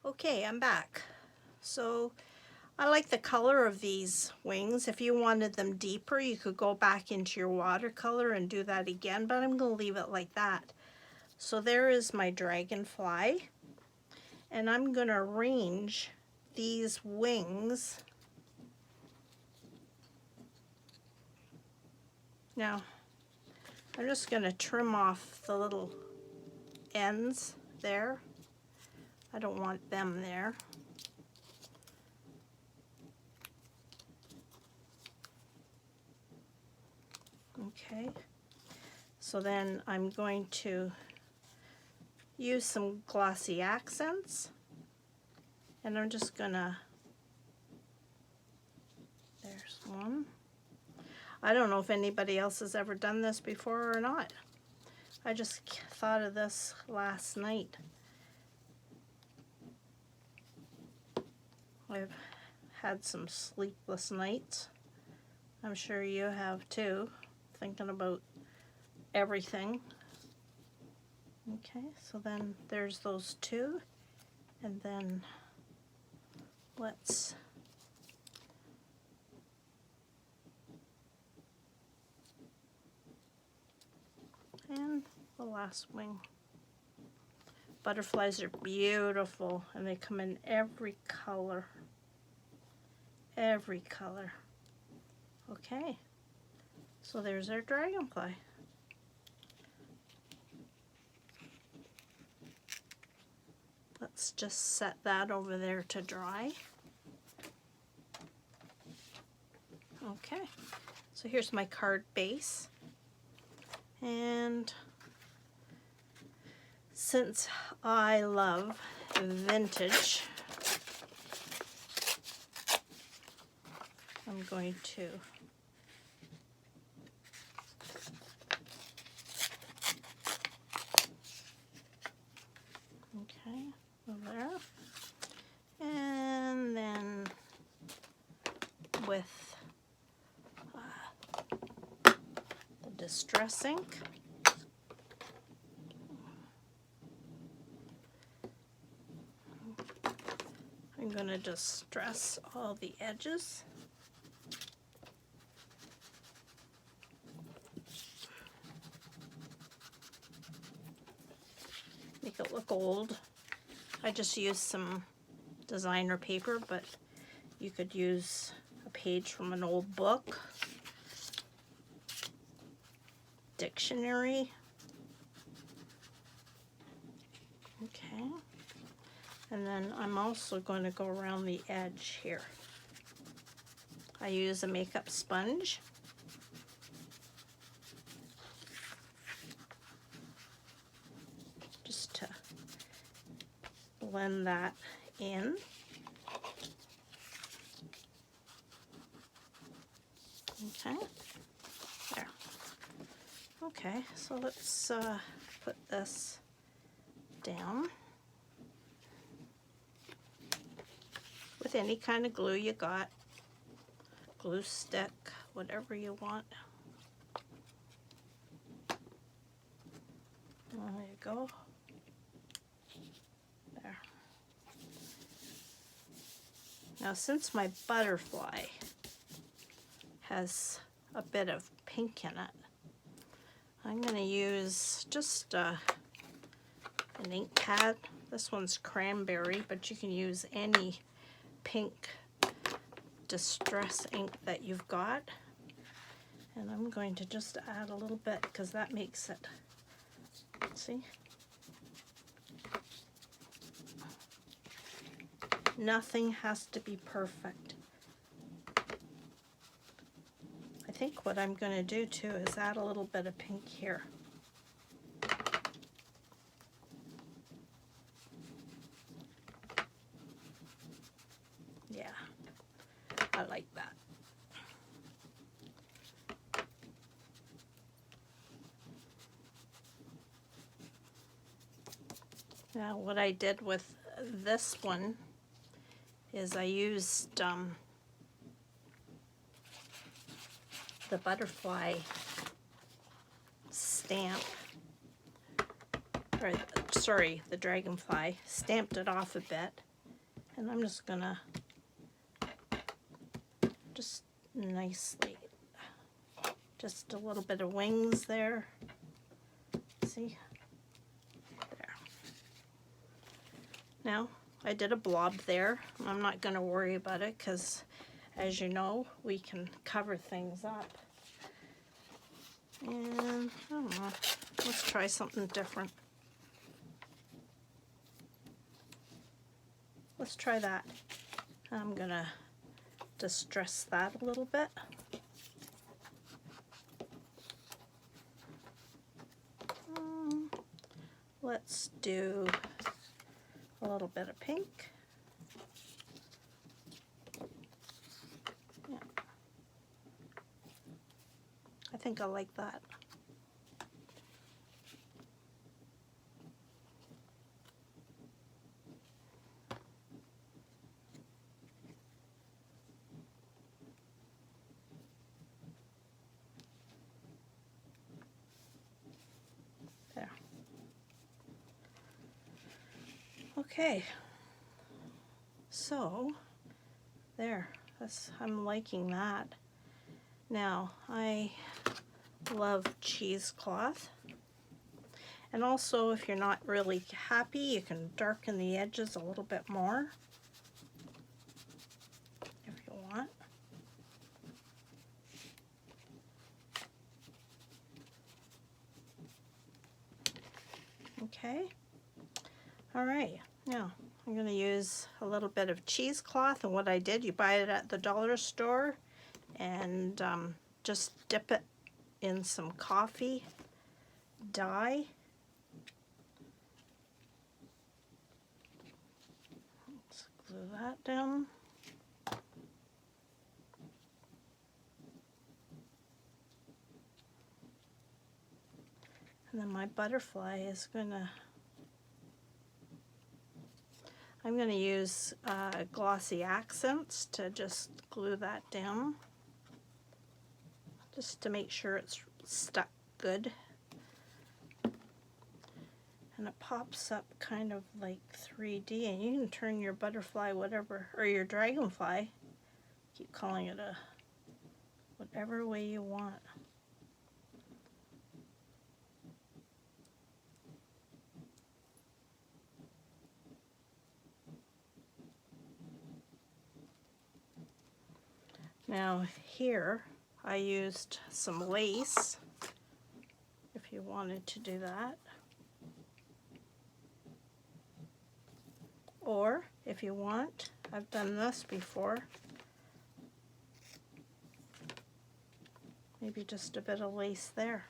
Okay, I'm back. So I like the color of these wings. If you wanted them deeper, you could go back into your watercolor and do that again, but I'm going to leave it like that. So there is my dragonfly, and I'm going to arrange these wings. Now, I'm just going to trim off the little ends there. I don't want them there. Okay, so then I'm going to use some glossy accents, and I'm just gonna, there's one. I don't know if anybody else has ever done this before or not. I just thought of this last night. I've had some sleepless nights. I'm sure you have too, thinking about everything. Okay, so then there's those two, and then let's and the last wing. Butterflies are beautiful, and they come in every color. Every color. Okay, so there's our dragonfly. Let's just set that over there to dry. Okay, so here's my card base. And since I love vintage, I'm going to there, and then with the distress ink, I'm going to distress all the edges. Make it look old. I just used some designer paper, but you could use a page from an old book, dictionary. Okay, and then I'm also going to go around the edge here. I use a makeup sponge. Just to blend that in. Okay, there. Okay, so let's put this down with any kind of glue you got, glue stick, whatever you want. There you go. There. Now, since my butterfly has a bit of pink in it, I'm going to use just an ink pad. This one's cranberry, but you can use any pink distress ink that you've got. And I'm going to just add a little bit because that makes it, see? Nothing has to be perfect. I think what I'm going to do too is add a little bit of pink here. Yeah, I like that. Now what I did with this one is I used the butterfly stamp, or sorry, the dragonfly, stamped it off a bit, And I'm just gonna just nicely, just a little bit of wings there. See? There. Now, I did a blob there. I'm not gonna worry about it because, as you know, we can cover things up. And, I don't know, let's try something different. Let's try that. I'm gonna distress that a little bit. Let's do a little bit of pink. Yeah. I think I like that. There. Okay. So, there. I'm liking that. Now, I love cheesecloth. And also, if you're not really happy, you can darken the edges a little bit more if you want. Okay. All right. Now, I'm going to use a little bit of cheesecloth, and what I did, you buy it at the dollar store, and just dip it in some coffee dye. Let's glue that down. And then my butterfly is I'm gonna use glossy accents to just glue that down, just to make sure it's stuck good. And it pops up kind of like 3D, and you can turn your butterfly whatever, or your dragonfly, keep calling it a whatever way you want. Now here I used some lace, if you wanted to do that. Or if you want, I've done this before, maybe just a bit of lace there.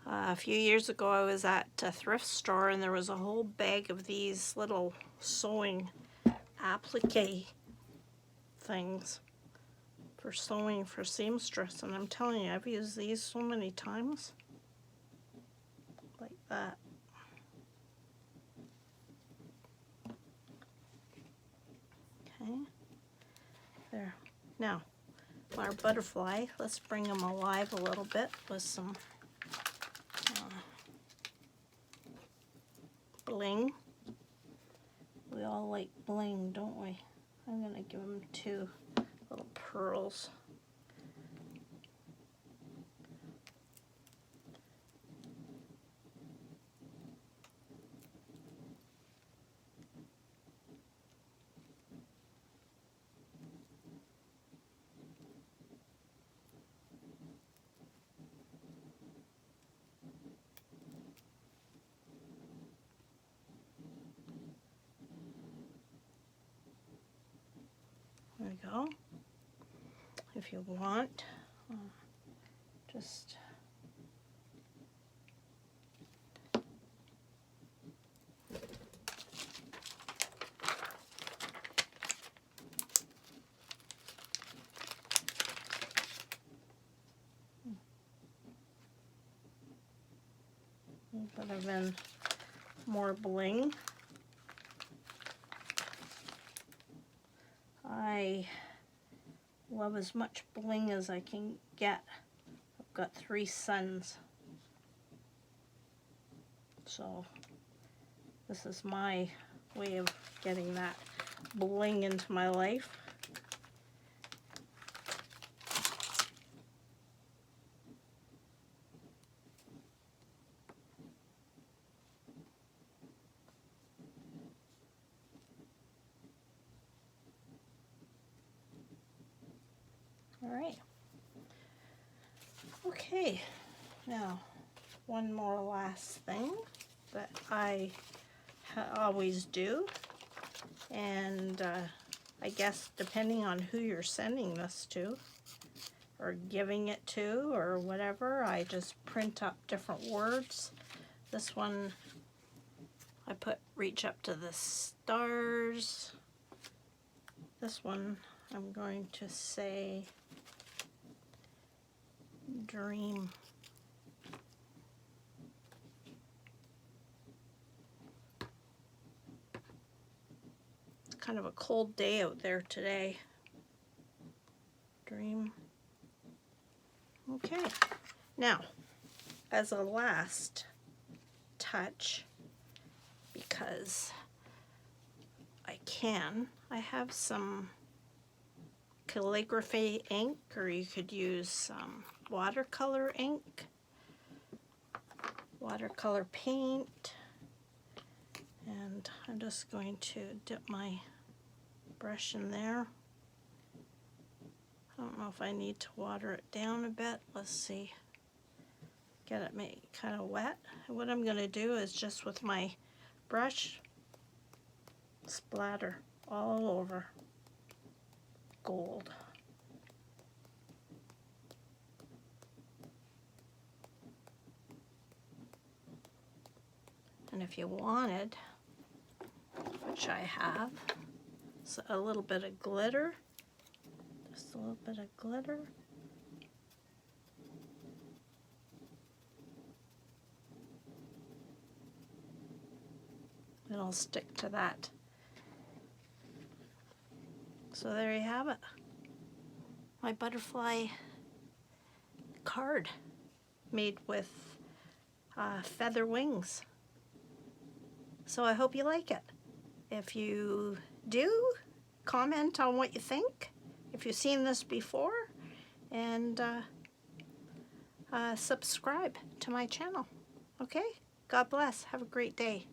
A few years ago I was at a thrift store, and there was a whole bag of these little sewing applique things for sewing for seamstress, and I'm telling you, I've used these so many times. Like that. Okay. There. Now, our butterfly, let's bring him alive a little bit with some bling. We all like bling, don't we? I'm gonna give him 2 little pearls. There we go. If you want, just put them in more bling. I love as much bling as I can get got 3 sons. So this is my way of getting that bling into my life. All right. Okay, now one more last thing that I always do, and I guess depending on who you're sending this to or giving it to or whatever, I just print up different words. This one I put reach up to the stars. This one I'm going to say dream. It's kind of a cold day out there today. Dream. Okay. Now, as a last touch, because I have some calligraphy ink, or you could use some watercolor ink, watercolor paint, and I'm just going to dip my brush in there. I don't know if I need to water it down a bit. Let's see. Get it made kind of wet. And what I'm going to do is just with my brush splatter all over gold. And if you wanted, which I have, so a little bit of glitter, just a little bit of glitter. It'll stick to that. So there you have it. My butterfly card made with feather wings. So I hope you like it. If you do, comment on what you think, if you've seen this before, and subscribe to my channel. Okay? God bless. Have a great day.